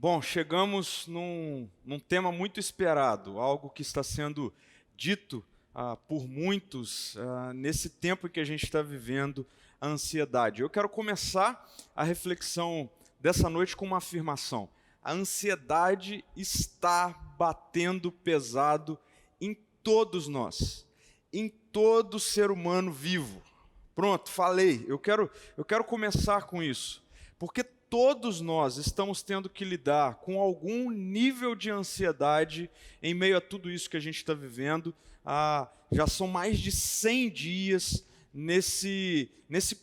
Bom, chegamos num tema muito esperado, algo que está sendo dito por muitos nesse tempo em que a gente está vivendo, a ansiedade. Eu quero começar a reflexão dessa noite com uma afirmação. A ansiedade está batendo pesado em todos nós, em todo ser humano vivo. Pronto, falei. Eu quero começar com isso, porque todos nós estamos tendo que lidar com algum nível de ansiedade em meio a tudo isso que a gente está vivendo. Já são mais de 100 dias nesse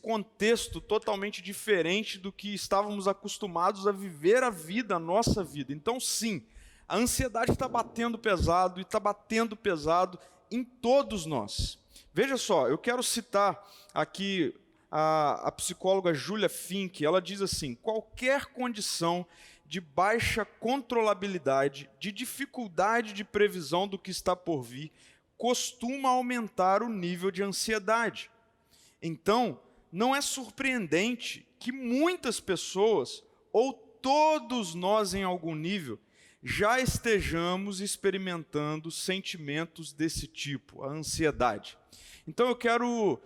contexto totalmente diferente do que estávamos acostumados a viver a vida, a nossa vida. Então, sim, a ansiedade está batendo pesado e está batendo pesado em todos nós. Veja só, eu quero citar aqui a psicóloga Julia Fink. Ela diz assim: qualquer condição de baixa controlabilidade, de dificuldade de previsão do que está por vir, costuma aumentar o nível de ansiedade. Então, não é surpreendente que muitas pessoas, ou todos nós em algum nível, já estejamos experimentando sentimentos desse tipo, a ansiedade. Então eu quero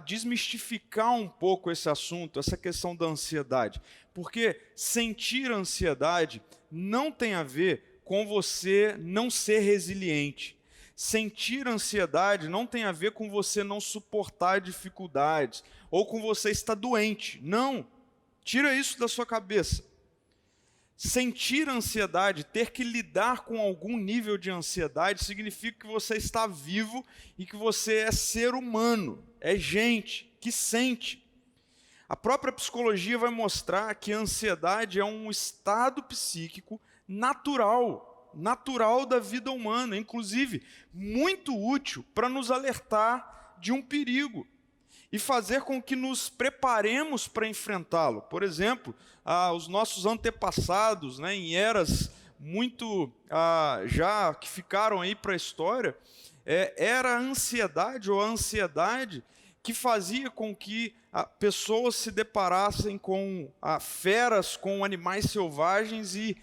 desmistificar um pouco esse assunto, essa questão da ansiedade, porque sentir ansiedade não tem a ver com você não ser resiliente. Sentir ansiedade não tem a ver com você não suportar dificuldades ou com você estar doente. Não, tira isso da sua cabeça. Sentir ansiedade, ter que lidar com algum nível de ansiedade, significa que você está vivo e que você é ser humano, é gente que sente. A própria psicologia vai mostrar que a ansiedade é um estado psíquico natural da vida humana, inclusive muito útil para nos alertar de um perigo e fazer com que nos preparemos para enfrentá-lo. Por exemplo, os nossos antepassados, em eras muito já que ficaram aí para a história, era a ansiedade ou a ansiedade que fazia com que pessoas se deparassem com feras, com animais selvagens e,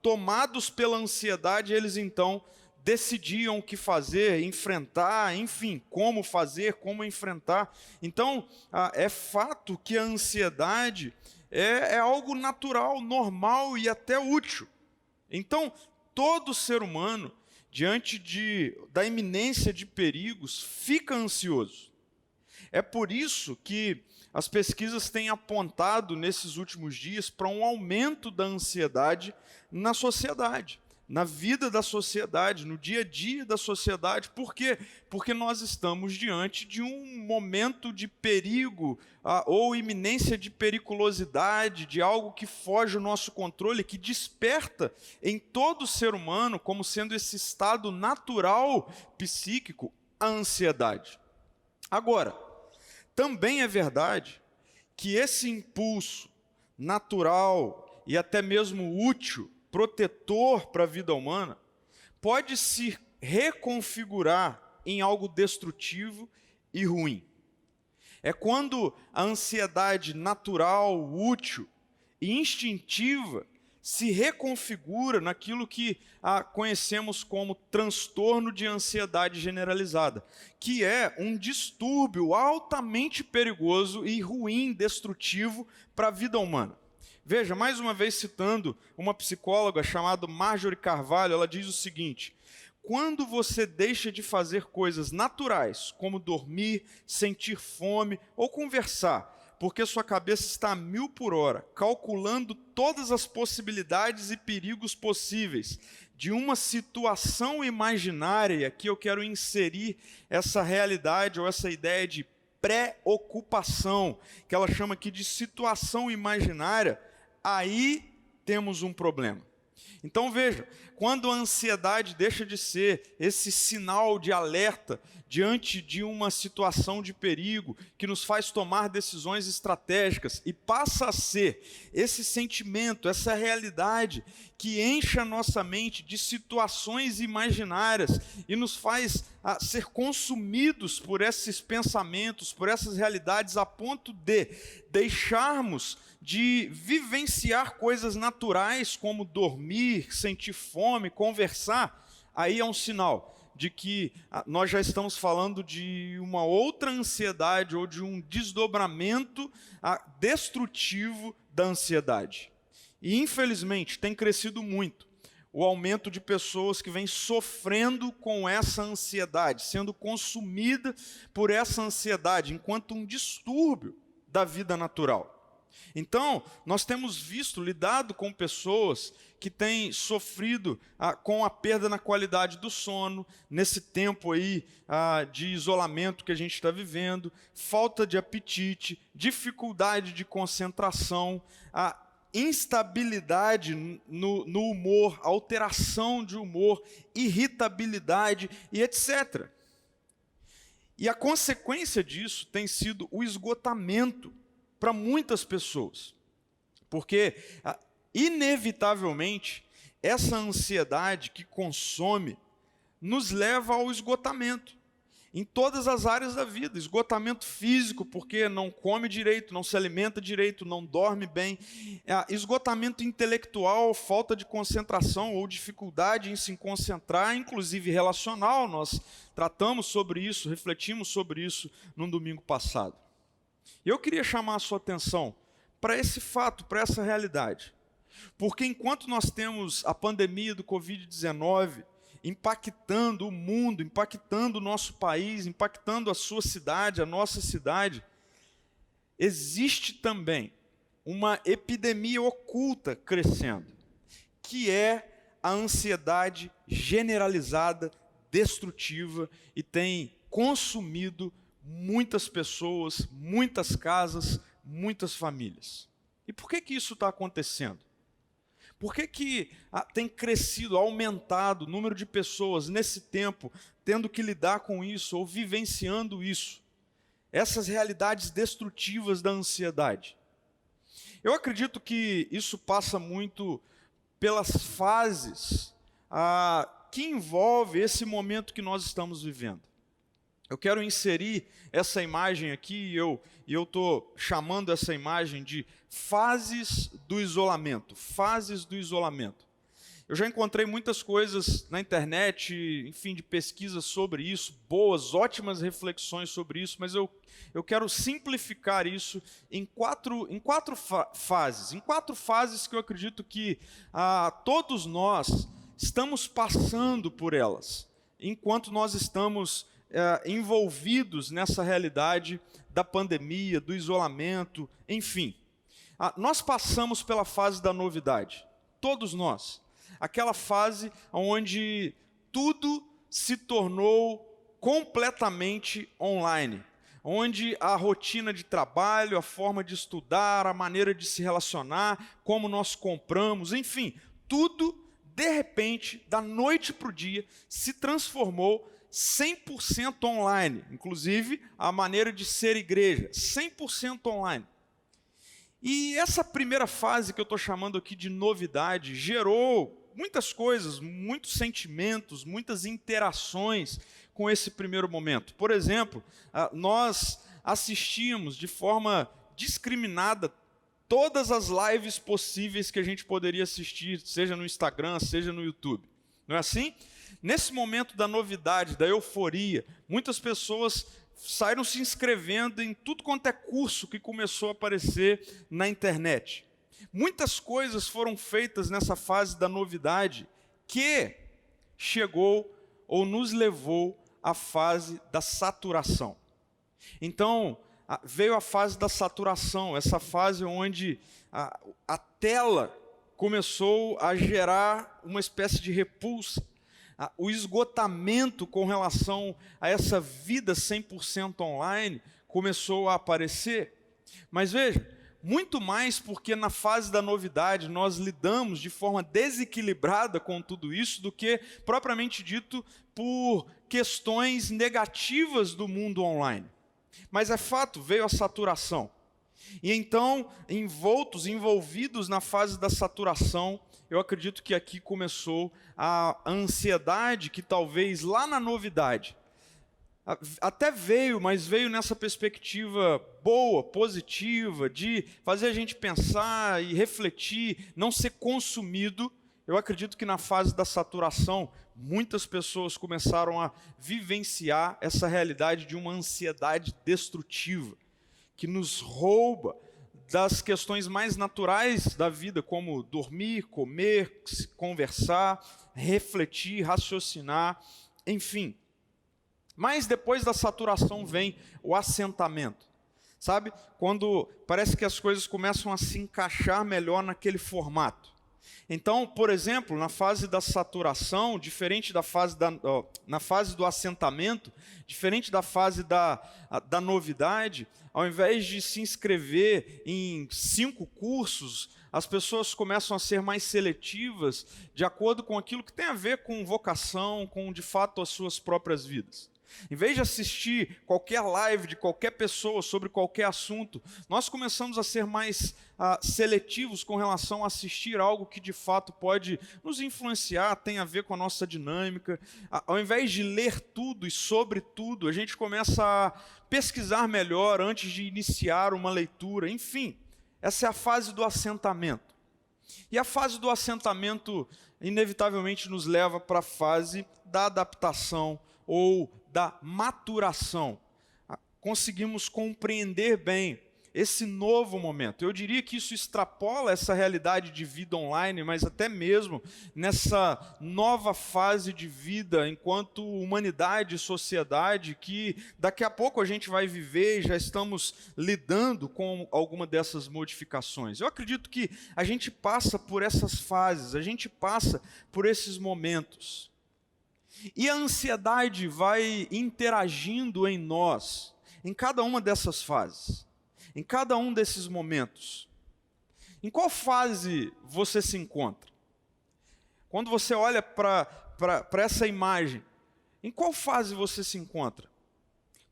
tomados pela ansiedade, eles então decidiam o que fazer, enfrentar, enfim, como fazer, como enfrentar. Então, é fato que a ansiedade é algo natural, normal e até útil. Então, todo ser humano, diante da iminência de perigos, fica ansioso. É por isso que as pesquisas têm apontado nesses últimos dias para um aumento da ansiedade na sociedade, na vida da sociedade, no dia a dia da sociedade. Por quê? Porque nós estamos diante de um momento de perigo ou iminência de periculosidade, de algo que foge ao nosso controle, que desperta em todo ser humano, como sendo esse estado natural psíquico, a ansiedade. Agora, também é verdade que esse impulso natural e até mesmo útil, protetor para a vida humana, pode se reconfigurar em algo destrutivo e ruim. É quando a ansiedade natural, útil e instintiva se reconfigura naquilo que conhecemos como transtorno de ansiedade generalizada, que é um distúrbio altamente perigoso e ruim, destrutivo para a vida humana. Veja, mais uma vez citando uma psicóloga chamada Marjorie Carvalho, ela diz o seguinte: quando você deixa de fazer coisas naturais, como dormir, sentir fome ou conversar, porque sua cabeça está a 1000 por hora, calculando todas as possibilidades e perigos possíveis de uma situação imaginária, e aqui eu quero inserir essa realidade ou essa ideia de preocupação, que ela chama aqui de situação imaginária, aí temos um problema. Então veja, quando a ansiedade deixa de ser esse sinal de alerta diante de uma situação de perigo que nos faz tomar decisões estratégicas e passa a ser esse sentimento, essa realidade que enche a nossa mente de situações imaginárias e nos faz ser consumidos por esses pensamentos, por essas realidades, a ponto de deixarmos de vivenciar coisas naturais como dormir, sentir fome, conversar. Aí é um sinal de que nós já estamos falando de uma outra ansiedade ou de um desdobramento destrutivo da ansiedade. E infelizmente tem crescido muito o aumento de pessoas que vêm sofrendo com essa ansiedade, sendo consumida por essa ansiedade, enquanto um distúrbio da vida natural. Então, nós temos lidado com pessoas que têm sofrido com a perda na qualidade do sono, nesse tempo aí de isolamento que a gente está vivendo, falta de apetite, dificuldade de concentração, instabilidade no humor, alteração de humor, irritabilidade e etc. E a consequência disso tem sido o esgotamento para muitas pessoas, porque inevitavelmente essa ansiedade que consome nos leva ao esgotamento em todas as áreas da vida. Esgotamento físico, porque não come direito, não se alimenta direito, não dorme bem. Esgotamento intelectual, falta de concentração ou dificuldade em se concentrar, inclusive relacional. Nós tratamos sobre isso, refletimos sobre isso no domingo passado. E eu queria chamar a sua atenção para esse fato, para essa realidade. Porque enquanto nós temos a pandemia do Covid-19 impactando o mundo, impactando o nosso país, impactando a sua cidade, a nossa cidade, existe também uma epidemia oculta crescendo, que é a ansiedade generalizada, destrutiva, e tem consumido muitas pessoas, muitas casas, muitas famílias. E por que isso está acontecendo? Por que tem crescido, aumentado o número de pessoas nesse tempo tendo que lidar com isso ou vivenciando isso? Essas realidades destrutivas da ansiedade. Eu acredito que isso passa muito pelas fases que envolve esse momento que nós estamos vivendo. Eu quero inserir essa imagem aqui, e eu estou chamando essa imagem de fases do isolamento. Fases do isolamento. Eu já encontrei muitas coisas na internet, enfim, de pesquisas sobre isso, boas, ótimas reflexões sobre isso, mas eu quero simplificar isso em quatro fases. Em 4 fases que eu acredito que todos nós estamos passando por elas, enquanto nós estamos envolvidos nessa realidade da pandemia, do isolamento, enfim. Nós passamos pela fase da novidade, todos nós. Aquela fase onde tudo se tornou completamente online, onde a rotina de trabalho, a forma de estudar, a maneira de se relacionar, como nós compramos, enfim, tudo, de repente, da noite para o dia, se transformou 100% online, inclusive a maneira de ser igreja, 100% online. E essa primeira fase que eu estou chamando aqui de novidade gerou muitas coisas, muitos sentimentos, muitas interações com esse primeiro momento. Por exemplo, nós assistimos de forma discriminada todas as lives possíveis que a gente poderia assistir, seja no Instagram, seja no YouTube. Não é assim? Nesse momento da novidade, da euforia, muitas pessoas saíram se inscrevendo em tudo quanto é curso que começou a aparecer na internet. Muitas coisas foram feitas nessa fase da novidade que chegou ou nos levou à fase da saturação. Então, veio a fase da saturação, essa fase onde a tela começou a gerar uma espécie de repulsa. O esgotamento com relação a essa vida 100% online começou a aparecer. Mas veja, muito mais porque na fase da novidade nós lidamos de forma desequilibrada com tudo isso do que, propriamente dito, por questões negativas do mundo online. Mas é fato, veio a saturação. E então, envolvidos na fase da saturação, eu acredito que aqui começou a ansiedade que talvez lá na novidade até veio, mas veio nessa perspectiva boa, positiva, de fazer a gente pensar e refletir, não ser consumido. Eu acredito que na fase da saturação, muitas pessoas começaram a vivenciar essa realidade de uma ansiedade destrutiva, que nos rouba das questões mais naturais da vida, como dormir, comer, conversar, refletir, raciocinar, enfim. Mas depois da saturação vem o assentamento, sabe? Quando parece que as coisas começam a se encaixar melhor naquele formato. Então, por exemplo, na fase da saturação, diferente da fase na fase do assentamento, diferente da fase da novidade, ao invés de se inscrever em 5 cursos, as pessoas começam a ser mais seletivas de acordo com aquilo que tem a ver com vocação, com de fato as suas próprias vidas. Em vez de assistir qualquer live de qualquer pessoa sobre qualquer assunto, nós começamos a ser mais seletivos com relação a assistir algo que de fato pode nos influenciar, tem a ver com a nossa dinâmica. Ao invés de ler tudo e sobre tudo, a gente começa a pesquisar melhor antes de iniciar uma leitura. Enfim, essa é a fase do assentamento. E a fase do assentamento inevitavelmente nos leva para a fase da adaptação ou da maturação. Conseguimos compreender bem esse novo momento. Eu diria que isso extrapola essa realidade de vida online, mas até mesmo nessa nova fase de vida enquanto humanidade e sociedade que daqui a pouco a gente vai viver e já estamos lidando com alguma dessas modificações. Eu acredito que a gente passa por essas fases, a gente passa por esses momentos. E a ansiedade vai interagindo em nós, em cada uma dessas fases, em cada um desses momentos. Em qual fase você se encontra? Quando você olha para essa imagem, em qual fase você se encontra?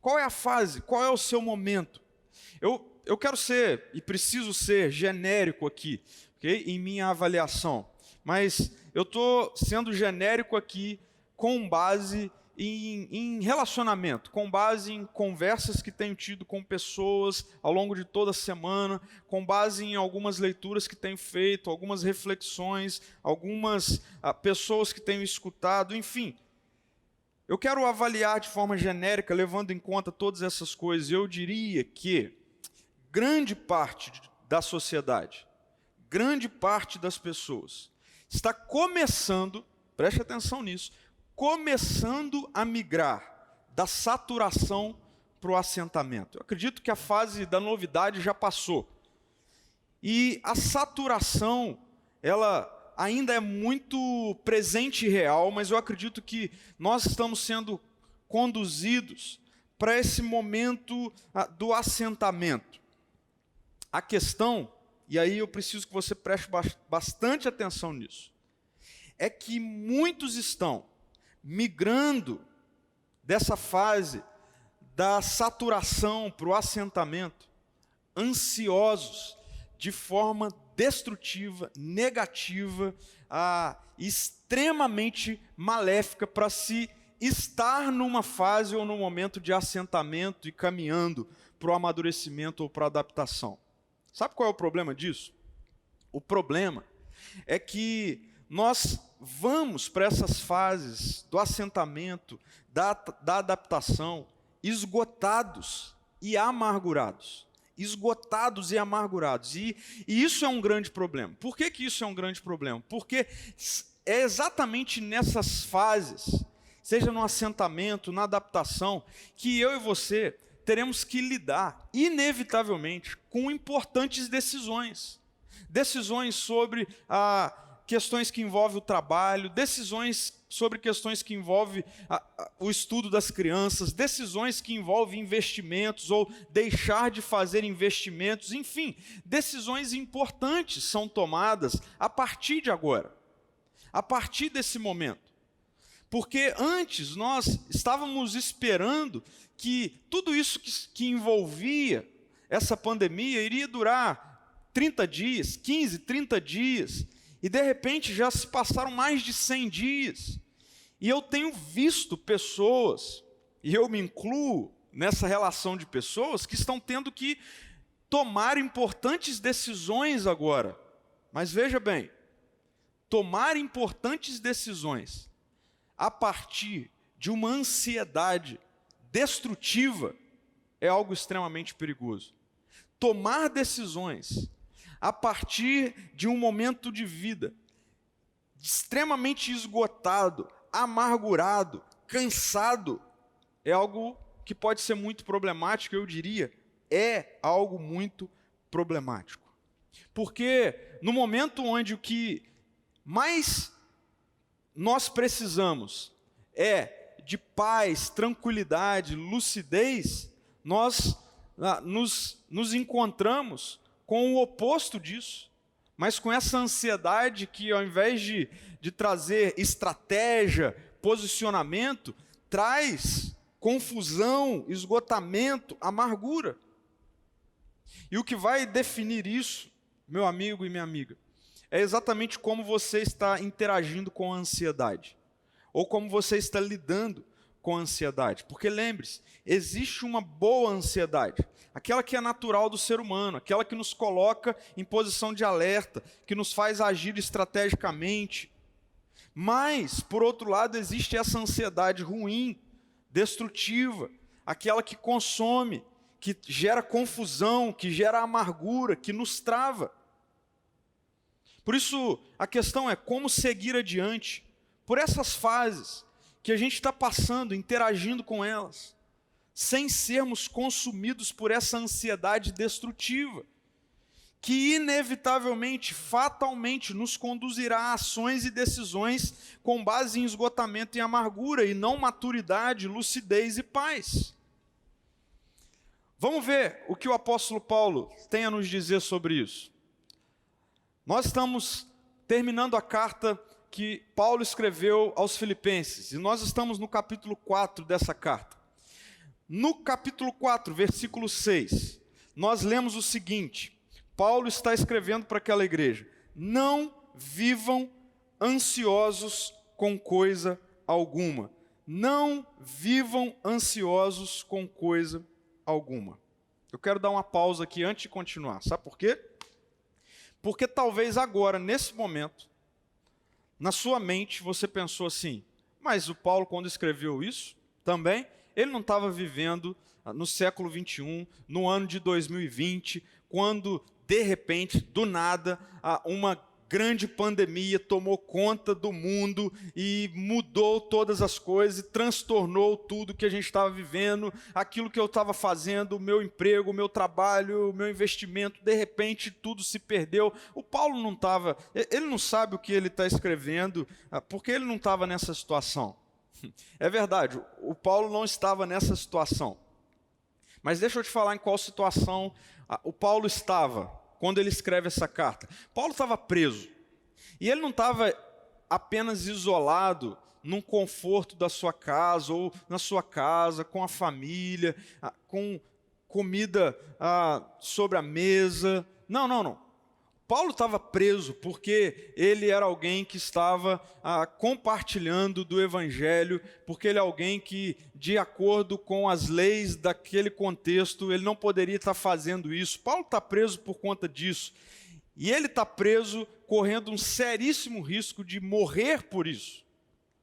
Qual é a fase? Qual é o seu momento? Eu quero ser, e preciso ser, genérico aqui, okay? Em minha avaliação, mas eu estou sendo genérico aqui com base em relacionamento, com base em conversas que tenho tido com pessoas ao longo de toda a semana, com base em algumas leituras que tenho feito, algumas reflexões, algumas pessoas que tenho escutado, enfim. Eu quero avaliar de forma genérica, levando em conta todas essas coisas. Eu diria que grande parte da sociedade, grande parte das pessoas, está começando, preste atenção nisso, começando a migrar da saturação para o assentamento. Eu acredito que a fase da novidade já passou. E a saturação, ela ainda é muito presente e real, mas eu acredito que nós estamos sendo conduzidos para esse momento do assentamento. A questão, e aí eu preciso que você preste bastante atenção nisso, é que muitos estão migrando dessa fase da saturação para o assentamento, ansiosos, de forma destrutiva, negativa, extremamente maléfica para se estar numa fase ou num momento de assentamento e caminhando para o amadurecimento ou para a adaptação. Sabe qual é o problema disso? O problema é que nós vamos para essas fases do assentamento, da adaptação, esgotados e amargurados. Esgotados e amargurados. E isso é um grande problema. Por que isso é um grande problema? Porque é exatamente nessas fases, seja no assentamento, na adaptação, que eu e você teremos que lidar, inevitavelmente, com importantes decisões. Decisões sobre questões que envolvem o trabalho, decisões sobre questões que envolvem o estudo das crianças, decisões que envolvem investimentos ou deixar de fazer investimentos, enfim, decisões importantes são tomadas a partir de agora, a partir desse momento. Porque antes nós estávamos esperando que tudo isso que envolvia essa pandemia iria durar 30 dias, 15, 30 dias, e de repente já se passaram mais de 100 dias. E eu tenho visto pessoas, e eu me incluo nessa relação de pessoas, que estão tendo que tomar importantes decisões agora. Mas veja bem, tomar importantes decisões a partir de uma ansiedade destrutiva é algo extremamente perigoso. Tomar decisões a partir de um momento de vida extremamente esgotado, amargurado, cansado, é algo que pode ser muito problemático, eu diria, é algo muito problemático. Porque no momento onde o que mais nós precisamos é de paz, tranquilidade, lucidez, nós nos encontramos com o oposto disso, mas com essa ansiedade que, ao invés de trazer estratégia, posicionamento, traz confusão, esgotamento, amargura. E o que vai definir isso, meu amigo e minha amiga, é exatamente como você está interagindo com a ansiedade, ou como você está lidando com a ansiedade. Porque lembre-se, existe uma boa ansiedade, aquela que é natural do ser humano, aquela que nos coloca em posição de alerta, que nos faz agir estrategicamente. Mas, por outro lado, existe essa ansiedade ruim, destrutiva, aquela que consome, que gera confusão, que gera amargura, que nos trava. Por isso, a questão é como seguir adiante, por essas fases que a gente está passando, interagindo com elas, sem sermos consumidos por essa ansiedade destrutiva, que inevitavelmente, fatalmente, nos conduzirá a ações e decisões com base em esgotamento e amargura, e não maturidade, lucidez e paz. Vamos ver o que o apóstolo Paulo tem a nos dizer sobre isso. Nós estamos terminando a carta que Paulo escreveu aos Filipenses, e nós estamos no capítulo 4 dessa carta. No capítulo 4, versículo 6, nós lemos o seguinte: Paulo está escrevendo para aquela igreja: não vivam ansiosos com coisa alguma. Não vivam ansiosos com coisa alguma. Eu quero dar uma pausa aqui antes de continuar. Sabe por quê? Porque talvez agora, nesse momento, na sua mente você pensou assim: mas o Paulo, quando escreveu isso, também, ele não estava vivendo no século 21, no ano de 2020, quando, de repente, do nada, uma grande pandemia tomou conta do mundo e mudou todas as coisas e transtornou tudo que a gente estava vivendo, aquilo que eu estava fazendo, o meu emprego, o meu trabalho, o meu investimento, de repente tudo se perdeu. O Paulo não estava, ele não sabe o que ele está escrevendo, porque ele não estava nessa situação. É verdade, o Paulo não estava nessa situação. Mas deixa eu te falar em qual situação o Paulo estava quando ele escreve essa carta. Paulo estava preso. E ele não estava apenas isolado num conforto da sua casa, ou na sua casa, com a família, com comida sobre a mesa. Não. Paulo estava preso porque ele era alguém que estava compartilhando do Evangelho, porque ele é alguém que, de acordo com as leis daquele contexto, ele não poderia estar fazendo isso. Paulo está preso por conta disso. E ele está preso correndo um seríssimo risco de morrer por isso.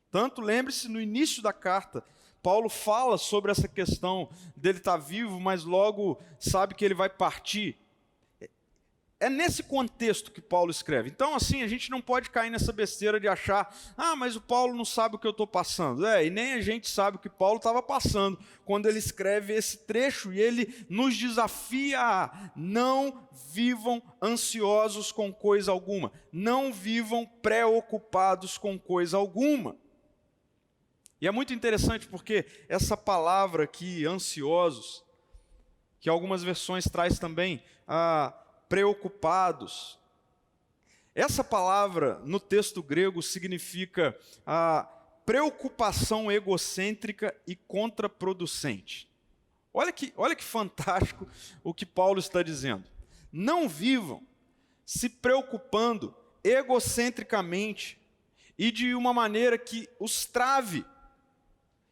Tanto, lembre-se, no início da carta, Paulo fala sobre essa questão dele estar vivo, mas logo sabe que ele vai partir. É nesse contexto que Paulo escreve. Então, assim, a gente não pode cair nessa besteira de achar, mas o Paulo não sabe o que eu estou passando. E nem a gente sabe o que Paulo estava passando quando ele escreve esse trecho, e ele nos desafia a não vivam ansiosos com coisa alguma, não vivam preocupados com coisa alguma. E é muito interessante porque essa palavra aqui, ansiosos, que algumas versões traz também preocupados. Essa palavra no texto grego significa preocupação egocêntrica e contraproducente. Olha que fantástico o que Paulo está dizendo. Não vivam se preocupando egocentricamente e de uma maneira que os trave,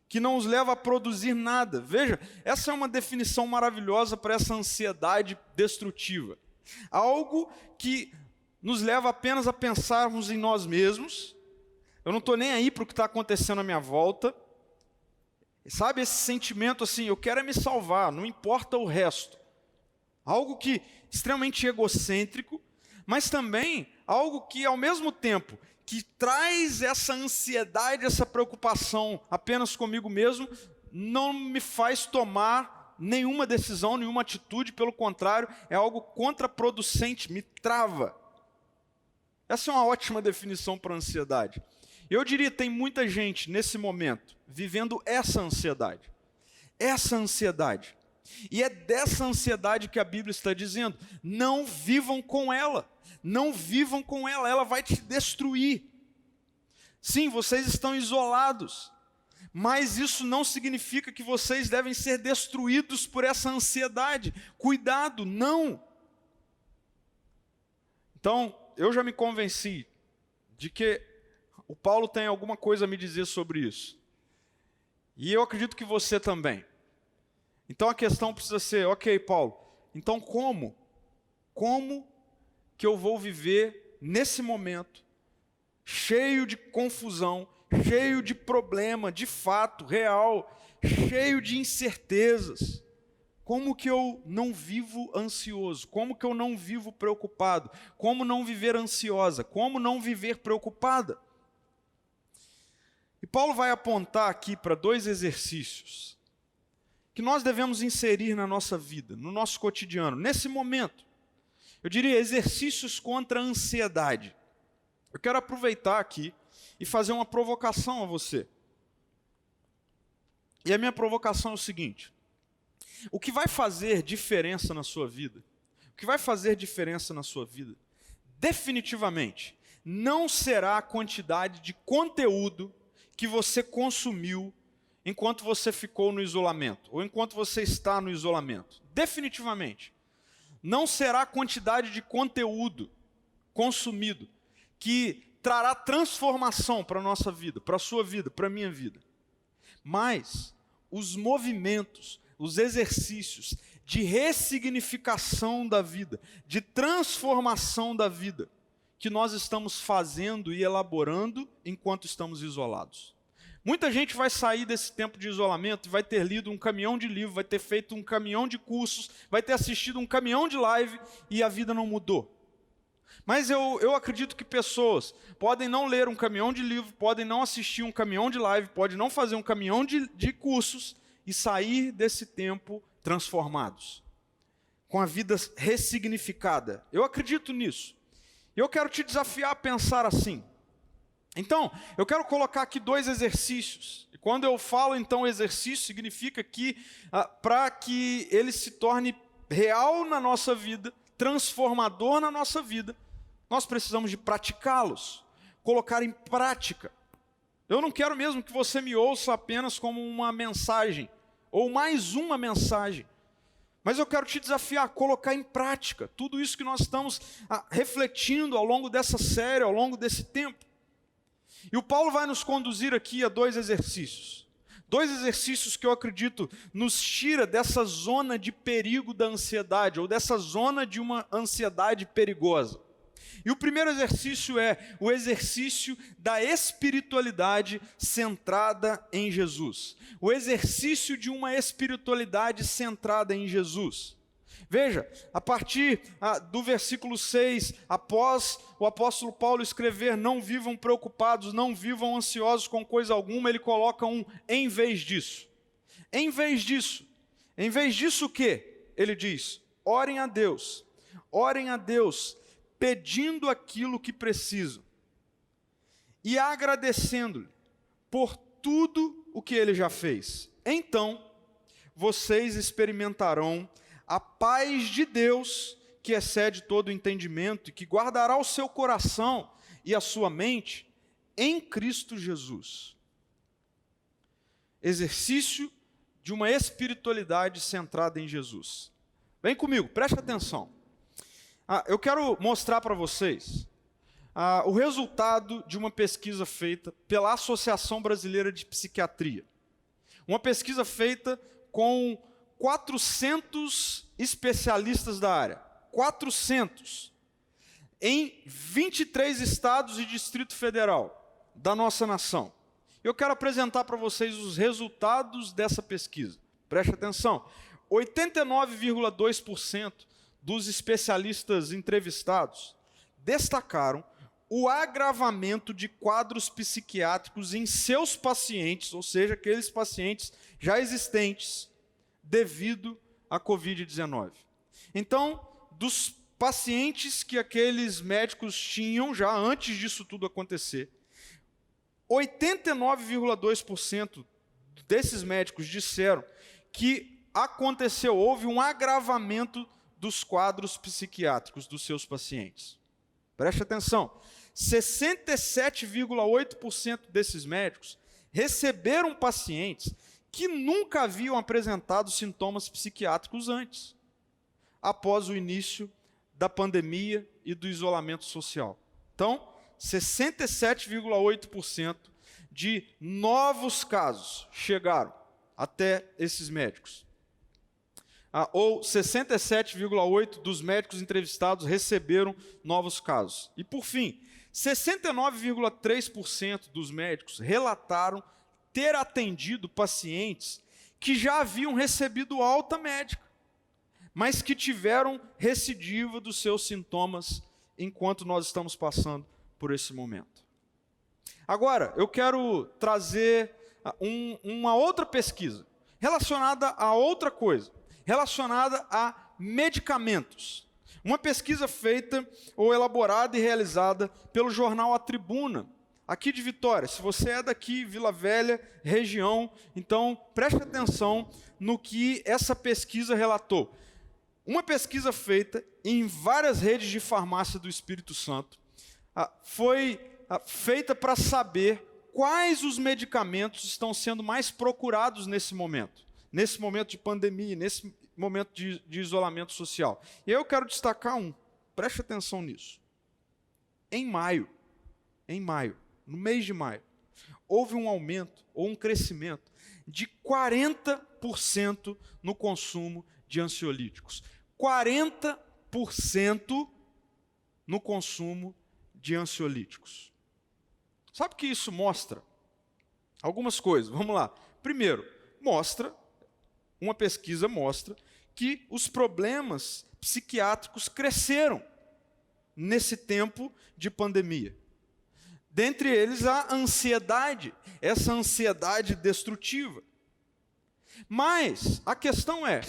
que não os leva a produzir nada. Veja, essa é uma definição maravilhosa para essa ansiedade destrutiva. Algo que nos leva apenas a pensarmos em nós mesmos. Eu não estou nem aí para o que está acontecendo à minha volta. Sabe, esse sentimento assim, eu quero é me salvar, não importa o resto. Algo que extremamente egocêntrico, mas também algo que ao mesmo tempo que traz essa ansiedade, essa preocupação apenas comigo mesmo, não me faz tomar nenhuma decisão, nenhuma atitude, pelo contrário, é algo contraproducente, me trava. Essa é uma ótima definição para a ansiedade. Eu diria, tem muita gente nesse momento vivendo essa ansiedade. Essa ansiedade. E é dessa ansiedade que a Bíblia está dizendo, não vivam com ela. Não vivam com ela, ela vai te destruir. Sim, vocês estão isolados, mas isso não significa que vocês devem ser destruídos por essa ansiedade. Cuidado, não. Então, eu já me convenci de que o Paulo tem alguma coisa a me dizer sobre isso. E eu acredito que você também. Então a questão precisa ser, ok, Paulo, então como que eu vou viver nesse momento, cheio de confusão, cheio de problema, de fato, real, cheio de incertezas? Como que eu não vivo ansioso? Como que eu não vivo preocupado? Como não viver ansiosa? Como não viver preocupada? E Paulo vai apontar aqui para 2 exercícios que nós devemos inserir na nossa vida, no nosso cotidiano, nesse momento. Eu diria exercícios contra a ansiedade. Eu quero aproveitar aqui e fazer uma provocação a você. E a minha provocação é o seguinte: o que vai fazer diferença na sua vida, definitivamente, não será a quantidade de conteúdo que você consumiu enquanto você ficou no isolamento, ou enquanto você está no isolamento. Definitivamente. Não será a quantidade de conteúdo consumido que trará transformação para a nossa vida, para a sua vida, para a minha vida. Mas os movimentos, os exercícios de ressignificação da vida, de transformação da vida, que nós estamos fazendo e elaborando enquanto estamos isolados. Muita gente vai sair desse tempo de isolamento e vai ter lido um caminhão de livros, vai ter feito um caminhão de cursos, vai ter assistido um caminhão de live e a vida não mudou. Mas eu acredito que pessoas podem não ler um caminhão de livro, podem não assistir um caminhão de live, podem não fazer um caminhão de cursos e sair desse tempo transformados, com a vida ressignificada. Eu acredito nisso. Eu quero te desafiar a pensar assim. Então, eu quero colocar aqui 2 exercícios. E quando eu falo, então, exercício, significa que para que ele se torne real na nossa vida, transformador na nossa vida, nós precisamos de praticá-los, colocar em prática. Eu não quero mesmo que você me ouça apenas como uma mensagem, ou mais uma mensagem. Mas eu quero te desafiar a colocar em prática tudo isso que nós estamos refletindo ao longo dessa série, ao longo desse tempo. E o Paulo vai nos conduzir aqui a 2 exercícios. 2 exercícios que eu acredito nos tira dessa zona de perigo da ansiedade, ou dessa zona de uma ansiedade perigosa. E o primeiro exercício é o exercício da espiritualidade centrada em Jesus. O exercício de uma espiritualidade centrada em Jesus. Veja, a partir do versículo 6, após o apóstolo Paulo escrever, não vivam preocupados, não vivam ansiosos com coisa alguma, ele coloca um em vez disso. Em vez disso o quê? Ele diz, orem a Deus, pedindo aquilo que precisam e agradecendo-lhe por tudo o que ele já fez. Então, vocês experimentarão a paz de Deus, que excede todo o entendimento e que guardará o seu coração e a sua mente em Cristo Jesus. Exercício de uma espiritualidade centrada em Jesus. Vem comigo, preste atenção. Eu quero mostrar para vocês o resultado de uma pesquisa feita pela Associação Brasileira de Psiquiatria. Uma pesquisa feita com 400 especialistas da área, 400, em 23 estados e Distrito Federal da nossa nação. Eu quero apresentar para vocês os resultados dessa pesquisa. Preste atenção, 89,2% dos especialistas entrevistados destacaram o agravamento de quadros psiquiátricos em seus pacientes, ou seja, aqueles pacientes já existentes, devido à Covid-19. Então, dos pacientes que aqueles médicos tinham já antes disso tudo acontecer, 89,2% desses médicos disseram que houve um agravamento dos quadros psiquiátricos dos seus pacientes. Preste atenção, 67,8% desses médicos receberam pacientes que nunca haviam apresentado sintomas psiquiátricos antes, após o início da pandemia e do isolamento social. Então, 67,8% de novos casos chegaram até esses médicos. Ou 67,8% dos médicos entrevistados receberam novos casos. E, por fim, 69,3% dos médicos relataram ter atendido pacientes que já haviam recebido alta médica, mas que tiveram recidiva dos seus sintomas enquanto nós estamos passando por esse momento. Agora, eu quero trazer uma outra pesquisa, relacionada a outra coisa, relacionada a medicamentos. Uma pesquisa feita ou elaborada e realizada pelo jornal A Tribuna, aqui de Vitória. Se você é daqui, Vila Velha, região, então preste atenção no que essa pesquisa relatou. Uma pesquisa feita em várias redes de farmácia do Espírito Santo foi feita para saber quais os medicamentos estão sendo mais procurados nesse momento de pandemia, nesse momento de isolamento social. E eu quero destacar preste atenção nisso. Em maio, no mês de maio, houve um aumento ou um crescimento de 40% no consumo de ansiolíticos. 40% no consumo de ansiolíticos. Sabe o que isso mostra? Algumas coisas, vamos lá. Primeiro, uma pesquisa mostra que os problemas psiquiátricos cresceram nesse tempo de pandemia. Dentre eles, a ansiedade, essa ansiedade destrutiva. Mas a questão é,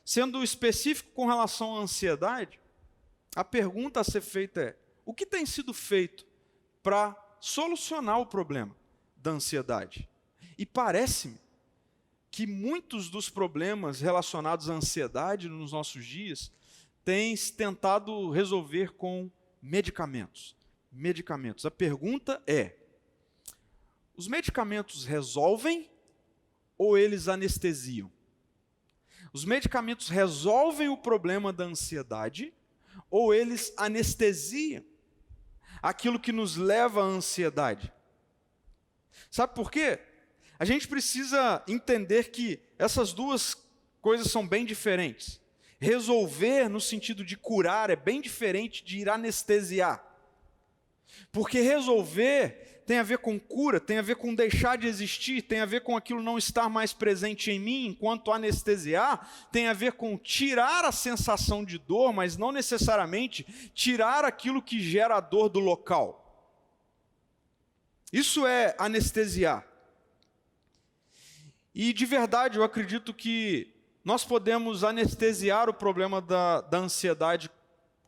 sendo específico com relação à ansiedade, a pergunta a ser feita é: o que tem sido feito para solucionar o problema da ansiedade? E parece-me que muitos dos problemas relacionados à ansiedade nos nossos dias têm se tentado resolver com medicamentos. A pergunta é: os medicamentos resolvem ou eles anestesiam? Os medicamentos resolvem o problema da ansiedade ou eles anestesiam aquilo que nos leva à ansiedade? Sabe por quê? A gente precisa entender que essas duas coisas são bem diferentes. Resolver no sentido de curar é bem diferente de ir anestesiar. Porque resolver tem a ver com cura, tem a ver com deixar de existir, tem a ver com aquilo não estar mais presente em mim enquanto anestesiar, tem a ver com tirar a sensação de dor, mas não necessariamente tirar aquilo que gera a dor do local. Isso é anestesiar. E de verdade eu acredito que nós podemos anestesiar o problema da ansiedade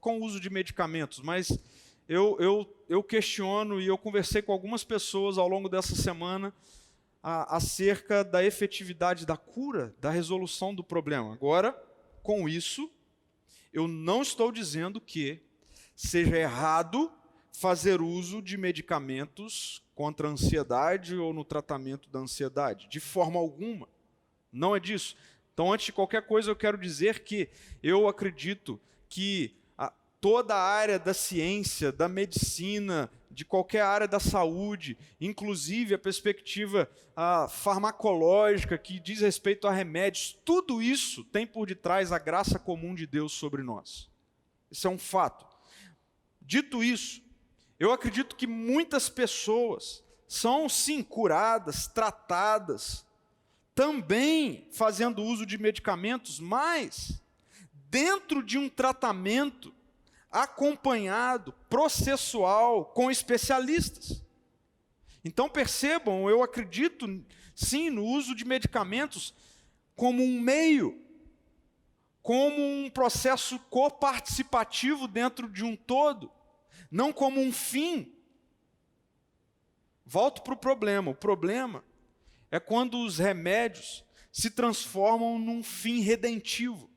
com o uso de medicamentos, mas eu questiono e eu conversei com algumas pessoas ao longo dessa semana acerca da efetividade da cura, da resolução do problema. Agora, com isso, eu não estou dizendo que seja errado fazer uso de medicamentos contra a ansiedade ou no tratamento da ansiedade, de forma alguma. Não é disso. Então, antes de qualquer coisa, eu quero dizer que eu acredito que toda a área da ciência, da medicina, de qualquer área da saúde, inclusive a perspectiva farmacológica que diz respeito a remédios, tudo isso tem por detrás a graça comum de Deus sobre nós. Isso é um fato. Dito isso, eu acredito que muitas pessoas são, sim, curadas, tratadas, também fazendo uso de medicamentos, mas dentro de um tratamento acompanhado, processual, com especialistas. Então percebam, eu acredito sim no uso de medicamentos como um meio, como um processo coparticipativo dentro de um todo, não como um fim. Volto para o problema. O problema é quando os remédios se transformam num fim redentivo,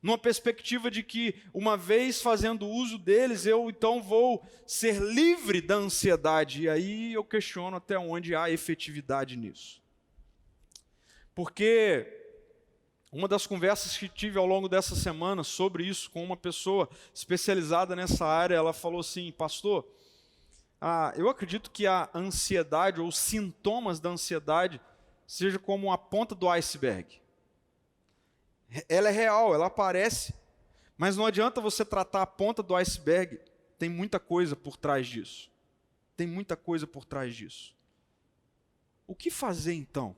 numa perspectiva de que, uma vez fazendo uso deles, eu então vou ser livre da ansiedade. E aí eu questiono até onde há efetividade nisso. Porque uma das conversas que tive ao longo dessa semana sobre isso com uma pessoa especializada nessa área, ela falou assim: pastor, eu acredito que a ansiedade ou os sintomas da ansiedade seja como a ponta do iceberg. Ela é real, ela aparece, mas não adianta você tratar a ponta do iceberg, tem muita coisa por trás disso. Tem muita coisa por trás disso. O que fazer então?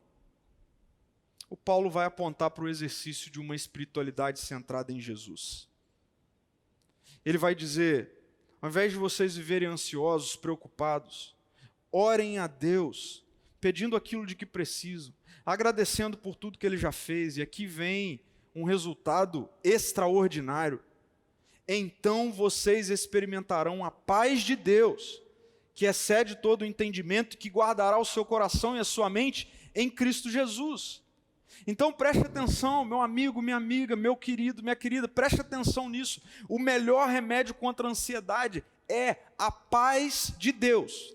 O Paulo vai apontar para o exercício de uma espiritualidade centrada em Jesus. Ele vai dizer: ao invés de vocês viverem ansiosos, preocupados, orem a Deus, pedindo aquilo de que precisam, agradecendo por tudo que Ele já fez, e aqui vem um resultado extraordinário. Então vocês experimentarão a paz de Deus, que excede todo o entendimento, que guardará o seu coração e a sua mente em Cristo Jesus. Então preste atenção, meu amigo, minha amiga, meu querido, minha querida, preste atenção nisso. O melhor remédio contra a ansiedade é a paz de Deus.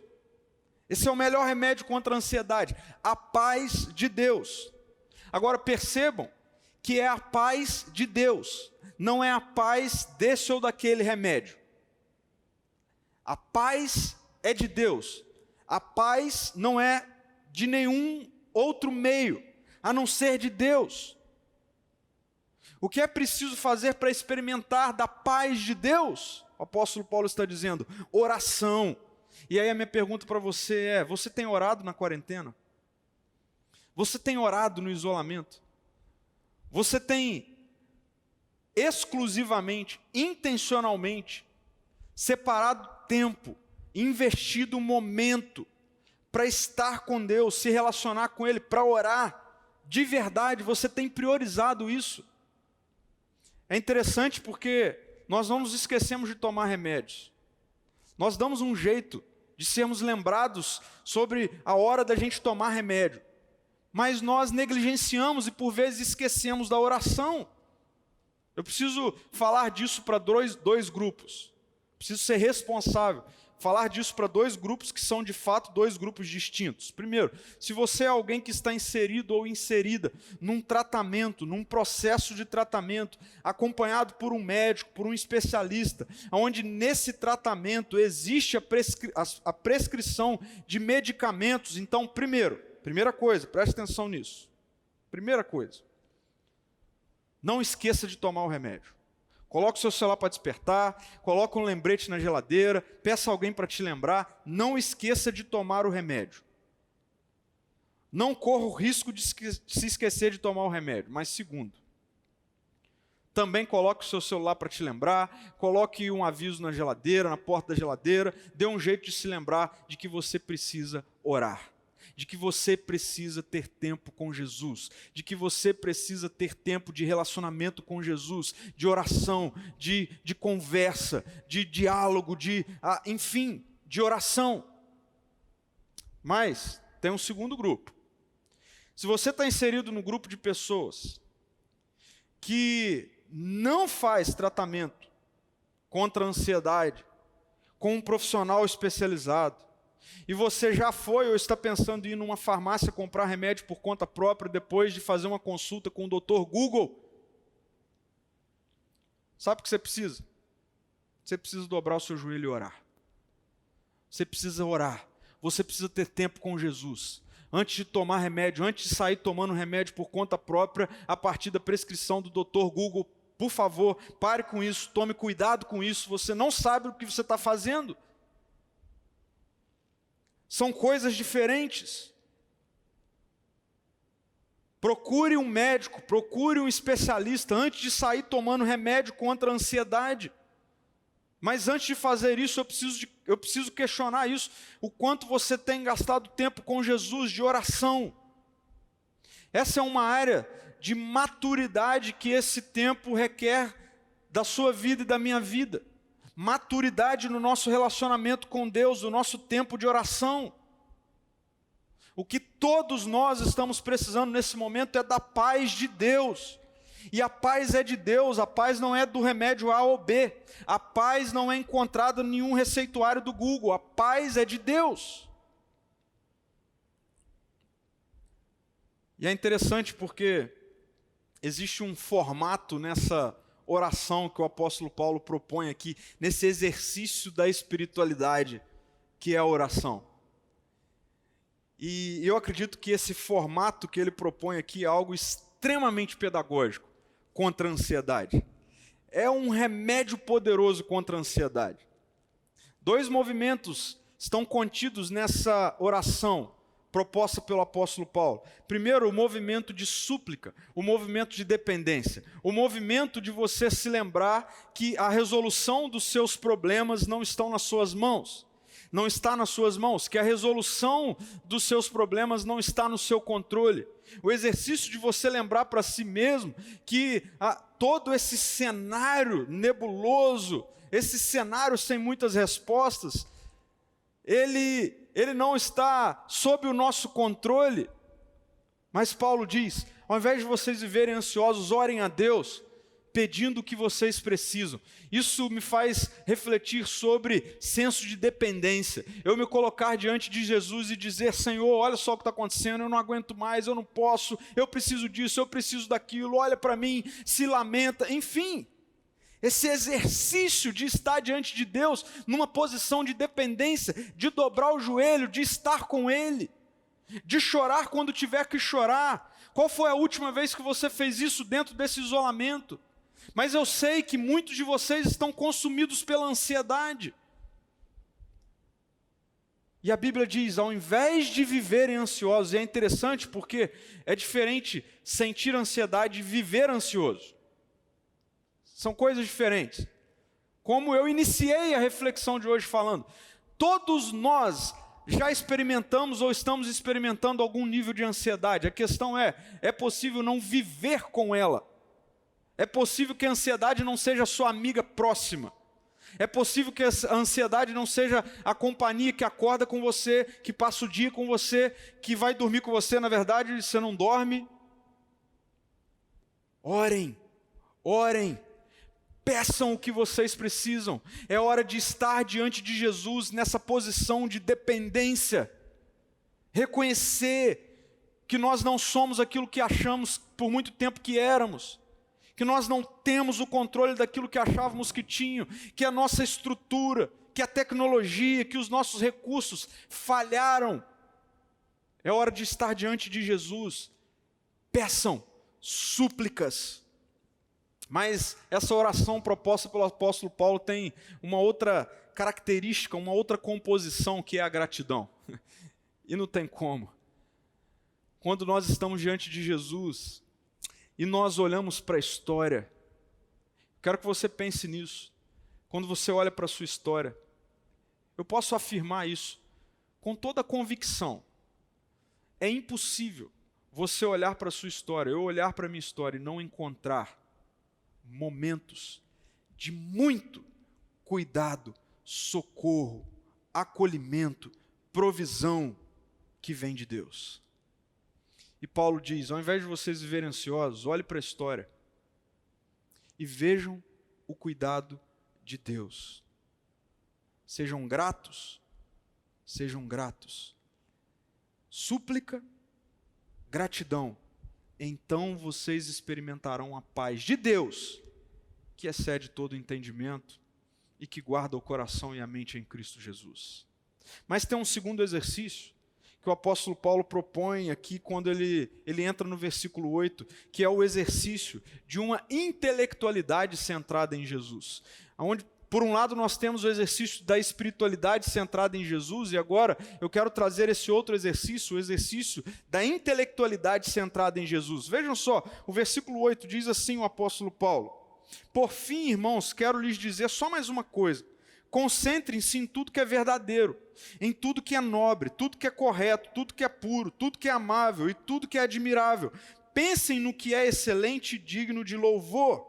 Esse é o melhor remédio contra a ansiedade, a paz de Deus. Agora percebam que é a paz de Deus, não é a paz desse ou daquele remédio. A paz é de Deus. A paz não é de nenhum outro meio, a não ser de Deus. O que é preciso fazer para experimentar da paz de Deus? O apóstolo Paulo está dizendo: oração. E aí a minha pergunta para você é: você tem orado na quarentena? Você tem orado no isolamento? Você tem exclusivamente, intencionalmente, separado tempo, investido um momento para estar com Deus, se relacionar com Ele, para orar? De verdade, você tem priorizado isso? É interessante porque nós não nos esquecemos de tomar remédios. Nós damos um jeito de sermos lembrados sobre a hora da gente tomar remédio. Mas nós negligenciamos e por vezes esquecemos da oração. Eu preciso falar disso para dois grupos. Preciso ser responsável. Falar disso para dois grupos que são de fato dois grupos distintos. Primeiro, se você é alguém que está inserido ou inserida num tratamento, num processo de tratamento, acompanhado por um médico, por um especialista, onde nesse tratamento existe a prescrição de medicamentos, então, primeira coisa, preste atenção nisso. Primeira coisa, não esqueça de tomar o remédio. Coloque o seu celular para despertar, coloque um lembrete na geladeira, peça alguém para te lembrar, não esqueça de tomar o remédio. Não corra o risco de se esquecer de tomar o remédio. Mas segundo, também coloque o seu celular para te lembrar, coloque um aviso na geladeira, na porta da geladeira, dê um jeito de se lembrar de que você precisa orar, de que você precisa ter tempo com Jesus, de que você precisa ter tempo de relacionamento com Jesus, de oração, de conversa, de diálogo, enfim, de oração. Mas tem um segundo grupo. Se você está inserido no grupo de pessoas que não faz tratamento contra a ansiedade com um profissional especializado, e você já foi ou está pensando em ir numa farmácia comprar remédio por conta própria depois de fazer uma consulta com o Dr. Google, sabe o que você precisa? Você precisa dobrar o seu joelho e orar. Você precisa orar. Você precisa ter tempo com Jesus. Antes de tomar remédio, antes de sair tomando remédio por conta própria, a partir da prescrição do Dr. Google, por favor, pare com isso, tome cuidado com isso, você não sabe o que você está fazendo. São coisas diferentes. Procure um médico, procure um especialista antes de sair tomando remédio contra a ansiedade. Mas antes de fazer isso, eu preciso questionar isso, o quanto você tem gastado tempo com Jesus, de oração. Essa é uma área de maturidade que esse tempo requer da sua vida e da minha vida. Maturidade no nosso relacionamento com Deus, o nosso tempo de oração. O que todos nós estamos precisando nesse momento é da paz de Deus. E a paz é de Deus, a paz não é do remédio A ou B. A paz não é encontrada em nenhum receituário do Google, a paz é de Deus. E é interessante porque existe um formato nessa oração que o apóstolo Paulo propõe aqui, nesse exercício da espiritualidade, que é a oração. E eu acredito que esse formato que ele propõe aqui é algo extremamente pedagógico contra a ansiedade. É um remédio poderoso contra a ansiedade. 2 movimentos estão contidos nessa oração proposta pelo apóstolo Paulo. Primeiro, o movimento de súplica, o movimento de dependência, o movimento de você se lembrar que a resolução dos seus problemas não estão nas suas mãos. Não está nas suas mãos, que a resolução dos seus problemas não está no seu controle. O exercício de você lembrar para si mesmo que todo esse cenário nebuloso, esse cenário sem muitas respostas, ele não está sob o nosso controle. Mas Paulo diz, ao invés de vocês viverem ansiosos, orem a Deus, pedindo o que vocês precisam. Isso me faz refletir sobre senso de dependência. Eu me colocar diante de Jesus e dizer, Senhor, olha só o que está acontecendo, eu não aguento mais, eu não posso, eu preciso disso, eu preciso daquilo, olha para mim, se lamenta, enfim. Esse exercício de estar diante de Deus, numa posição de dependência, de dobrar o joelho, de estar com Ele, de chorar quando tiver que chorar. Qual foi a última vez que você fez isso dentro desse isolamento? Mas eu sei que muitos de vocês estão consumidos pela ansiedade. E a Bíblia diz, ao invés de viverem ansiosos, e é interessante porque é diferente sentir ansiedade e viver ansioso. São coisas diferentes. Como eu iniciei a reflexão de hoje falando, todos nós já experimentamos ou estamos experimentando algum nível de ansiedade. A questão é possível não viver com ela. É possível que a ansiedade não seja sua amiga próxima. É possível que a ansiedade não seja a companhia que acorda com você, que passa o dia com você, que vai dormir com você, na verdade você não dorme. Orem, orem, peçam o que vocês precisam. É hora de estar diante de Jesus nessa posição de dependência. Reconhecer que nós não somos aquilo que achamos por muito tempo que éramos. Que nós não temos o controle daquilo que achávamos que tinham, que a nossa estrutura, que a tecnologia, que os nossos recursos falharam. É hora de estar diante de Jesus. Peçam súplicas. Mas essa oração proposta pelo apóstolo Paulo tem uma outra característica, uma outra composição, que é a gratidão. E não tem como. Quando nós estamos diante de Jesus e nós olhamos para a história, quero que você pense nisso. Quando você olha para a sua história, eu posso afirmar isso com toda a convicção. É impossível você olhar para a sua história, eu olhar para a minha história e não encontrar momentos de muito cuidado, socorro, acolhimento, provisão que vem de Deus. E Paulo diz, ao invés de vocês viverem ansiosos, olhem para a história e vejam o cuidado de Deus. Sejam gratos, sejam gratos. Súplica, gratidão. Então vocês experimentarão a paz de Deus, que excede todo entendimento e que guarda o coração e a mente em Cristo Jesus. Mas tem um segundo exercício que o apóstolo Paulo propõe aqui quando ele entra no versículo 8, que é o exercício de uma intelectualidade centrada em Jesus. Onde, por um lado, nós temos o exercício da espiritualidade centrada em Jesus, e agora eu quero trazer esse outro exercício, o exercício da intelectualidade centrada em Jesus. Vejam só, o versículo 8 diz assim o apóstolo Paulo: por fim, irmãos, quero lhes dizer só mais uma coisa. Concentrem-se em tudo que é verdadeiro, em tudo que é nobre, tudo que é correto, tudo que é puro, tudo que é amável e tudo que é admirável. Pensem no que é excelente e digno de louvor.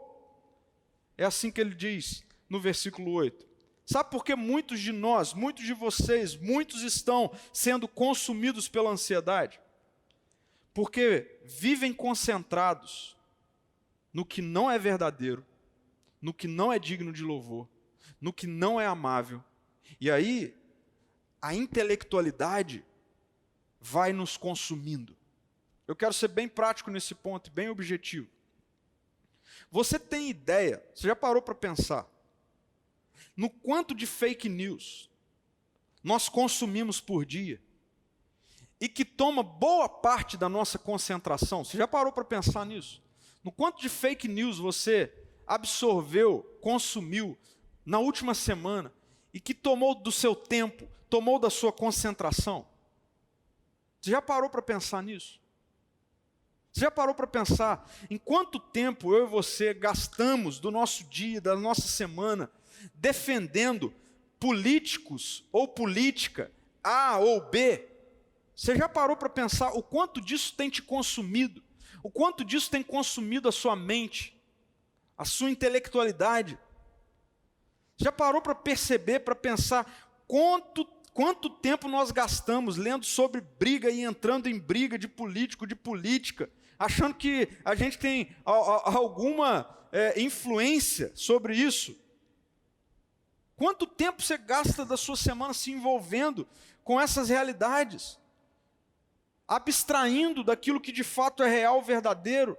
É assim que ele diz no versículo 8. Sabe por que muitos de nós, muitos de vocês, muitos estão sendo consumidos pela ansiedade? Porque vivem concentrados no que não é verdadeiro, no que não é digno de louvor, no que não é amável. E aí, a intelectualidade vai nos consumindo. Eu quero ser bem prático nesse ponto, bem objetivo. Você tem ideia, você já parou para pensar, no quanto de fake news nós consumimos por dia e que toma boa parte da nossa concentração? Você já parou para pensar nisso? No quanto de fake news você absorveu, consumiu na última semana e que tomou do seu tempo, tomou da sua concentração? Você já parou para pensar nisso? Você já parou para pensar em quanto tempo eu e você gastamos do nosso dia, da nossa semana, defendendo políticos ou política A ou B? Você já parou para pensar o quanto disso tem te consumido? O quanto disso tem consumido a sua mente, a sua intelectualidade? Já parou para perceber, para pensar quanto tempo nós gastamos lendo sobre briga e entrando em briga de político, de política, achando que a gente tem alguma influência sobre isso? Quanto tempo você gasta da sua semana se envolvendo com essas realidades, abstraindo daquilo que de fato é real, verdadeiro?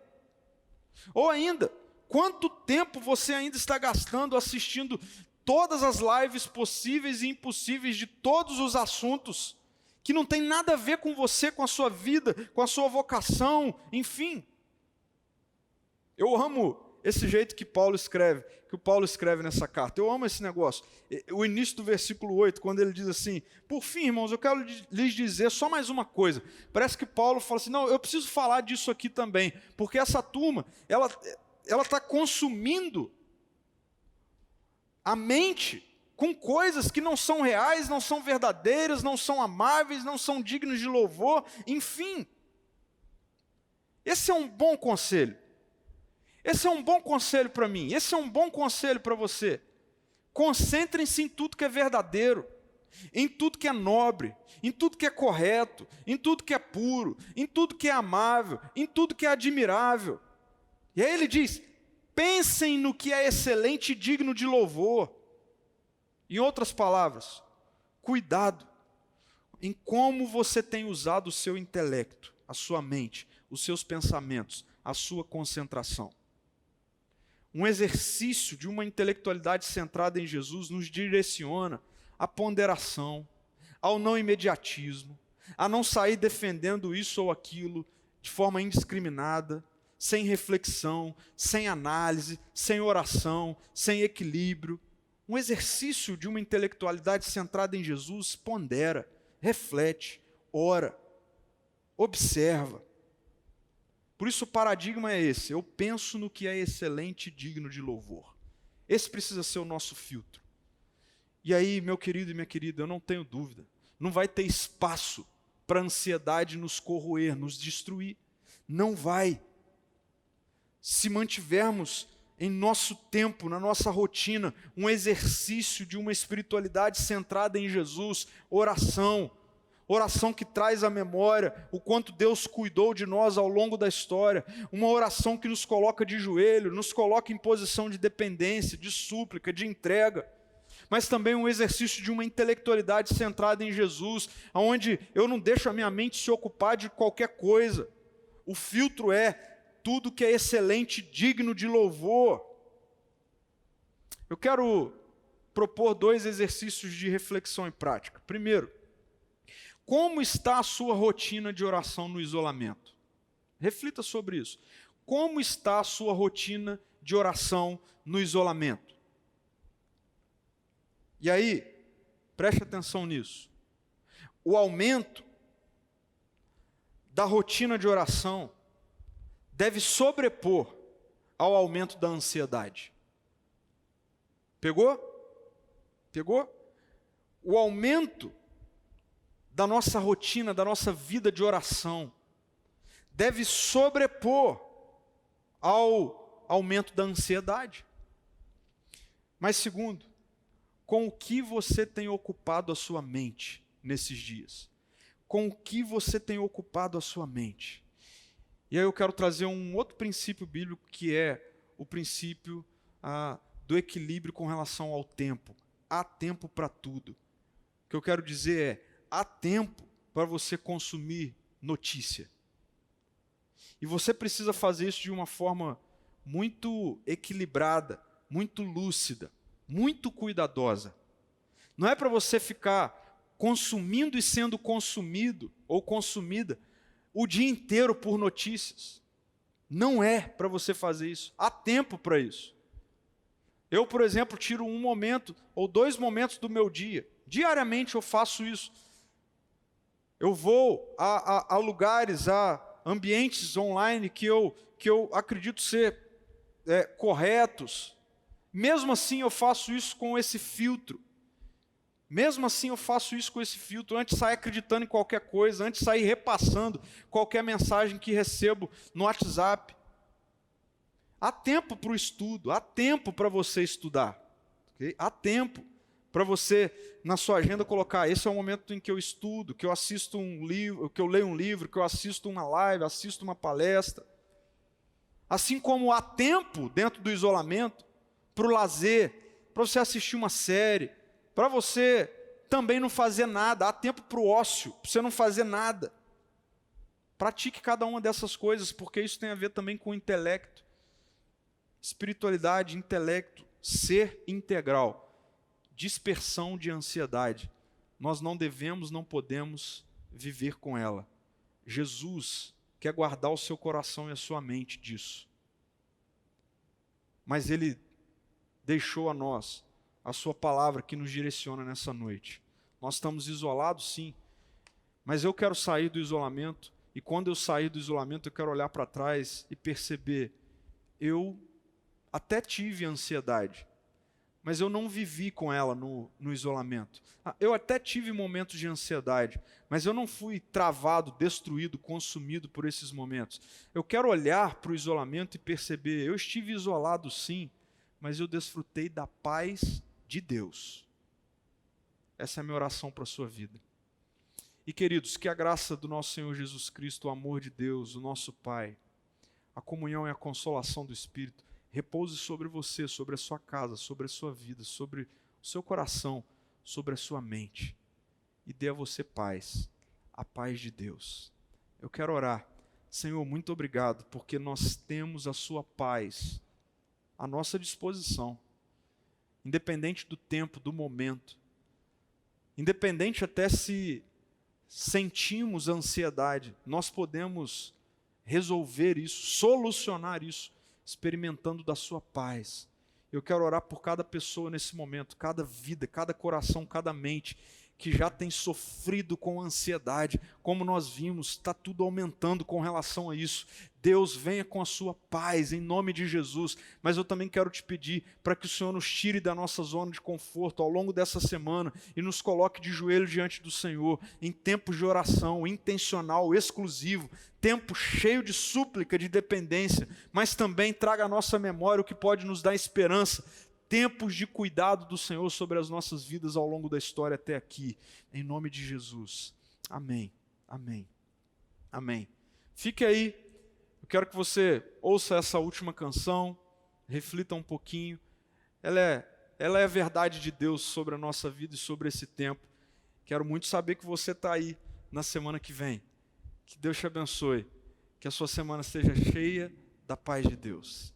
Ou ainda, quanto tempo você ainda está gastando assistindo todas as lives possíveis e impossíveis de todos os assuntos que não tem nada a ver com você, com a sua vida, com a sua vocação, enfim? Eu amo esse jeito que o Paulo escreve nessa carta. Eu amo esse negócio. O início do versículo 8, quando ele diz assim: por fim, irmãos, eu quero lhes dizer só mais uma coisa. Parece que Paulo fala assim: não, eu preciso falar disso aqui também, porque essa turma, ela está consumindo a mente com coisas que não são reais, não são verdadeiras, não são amáveis, não são dignos de louvor, enfim. Esse é um bom conselho. Esse é um bom conselho para mim, esse é um bom conselho para você. Concentrem-se em tudo que é verdadeiro, em tudo que é nobre, em tudo que é correto, em tudo que é puro, em tudo que é amável, em tudo que é admirável. E aí ele diz: pensem no que é excelente e digno de louvor. Em outras palavras, cuidado em como você tem usado o seu intelecto, a sua mente, os seus pensamentos, a sua concentração. Um exercício de uma intelectualidade centrada em Jesus nos direciona à ponderação, ao não imediatismo, a não sair defendendo isso ou aquilo de forma indiscriminada, sem reflexão, sem análise, sem oração, sem equilíbrio. Um exercício de uma intelectualidade centrada em Jesus pondera, reflete, ora, observa. Por isso o paradigma é esse: eu penso no que é excelente e digno de louvor. Esse precisa ser o nosso filtro. E aí, meu querido e minha querida, eu não tenho dúvida, não vai ter espaço para a ansiedade nos corroer, nos destruir. Não vai. Se mantivermos em nosso tempo, na nossa rotina, um exercício de uma espiritualidade centrada em Jesus, oração que traz à memória o quanto Deus cuidou de nós ao longo da história, uma oração que nos coloca de joelho, nos coloca em posição de dependência, de súplica, de entrega, mas também um exercício de uma intelectualidade centrada em Jesus, onde eu não deixo a minha mente se ocupar de qualquer coisa. O filtro é tudo que é excelente, digno de louvor. Eu quero propor 2 exercícios de reflexão e prática. Primeiro, como está a sua rotina de oração no isolamento? Reflita sobre isso. Como está a sua rotina de oração no isolamento? E aí, preste atenção nisso. O aumento da rotina de oração deve sobrepor ao aumento da ansiedade. Pegou? Pegou? O aumento da nossa rotina, da nossa vida de oração, deve sobrepor ao aumento da ansiedade. Mas segundo, com o que você tem ocupado a sua mente nesses dias? Com o que você tem ocupado a sua mente? E aí eu quero trazer um outro princípio bíblico, que é o princípio do equilíbrio com relação ao tempo. Há tempo para tudo. O que eu quero dizer é, há tempo para você consumir notícia. E você precisa fazer isso de uma forma muito equilibrada, muito lúcida, muito cuidadosa. Não é para você ficar consumindo e sendo consumido ou consumida o dia inteiro por notícias. Não é para você fazer isso. Há tempo para isso. Eu, por exemplo, tiro 1 momento ou 2 momentos do meu dia. Diariamente eu faço isso. Eu vou a lugares, a ambientes online que eu acredito ser corretos. Mesmo assim eu faço isso com esse filtro. Mesmo assim eu faço isso com esse filtro, antes de sair acreditando em qualquer coisa, antes de sair repassando qualquer mensagem que recebo no WhatsApp. Há tempo para o estudo, há tempo para você estudar. Okay? Há tempo para você, na sua agenda, colocar, esse é o momento em que eu estudo, que eu assisto um livro, que eu leio um livro, que eu assisto uma live, assisto uma palestra. Assim como há tempo dentro do isolamento para o lazer, para você assistir uma série, para você também não fazer nada. Há tempo para o ócio, para você não fazer nada. Pratique cada uma dessas coisas, porque isso tem a ver também com o intelecto. Espiritualidade, intelecto, ser integral. Dispersão de ansiedade. Nós não devemos, não podemos viver com ela. Jesus quer guardar o seu coração e a sua mente disso. Mas Ele deixou a nós a sua palavra que nos direciona nessa noite. Nós estamos isolados, sim, mas eu quero sair do isolamento, e quando eu sair do isolamento eu quero olhar para trás e perceber, eu até tive ansiedade, mas eu não vivi com ela no isolamento. Eu até tive momentos de ansiedade, mas eu não fui travado, destruído, consumido por esses momentos. Eu quero olhar para o isolamento e perceber, eu estive isolado sim, mas eu desfrutei da paz de Deus. Essa é a minha oração para a sua vida. E queridos, que a graça do nosso Senhor Jesus Cristo, o amor de Deus, o nosso Pai, a comunhão e a consolação do Espírito, repouse sobre você, sobre a sua casa, sobre a sua vida, sobre o seu coração, sobre a sua mente. E dê a você paz, a paz de Deus. Eu quero orar. Senhor, muito obrigado, porque nós temos a sua paz à nossa disposição. Independente do tempo, do momento. Independente até se sentimos ansiedade, nós podemos resolver isso, solucionar isso, experimentando da sua paz. Eu quero orar por cada pessoa nesse momento, cada vida, cada coração, cada mente que já tem sofrido com ansiedade. Como nós vimos, está tudo aumentando com relação a isso. Deus, venha com a sua paz, em nome de Jesus. Mas eu também quero te pedir para que o Senhor nos tire da nossa zona de conforto ao longo dessa semana e nos coloque de joelho diante do Senhor, em tempos de oração, intencional, exclusivo, tempo cheio de súplica, de dependência, mas também traga à nossa memória o que pode nos dar esperança, tempos de cuidado do Senhor sobre as nossas vidas ao longo da história até aqui, em nome de Jesus. Amém, amém, amém. Fique aí, eu quero que você ouça essa última canção, reflita um pouquinho, ela é a verdade de Deus sobre a nossa vida e sobre esse tempo. Quero muito saber que você está aí na semana que vem. Que Deus te abençoe, que a sua semana seja cheia da paz de Deus.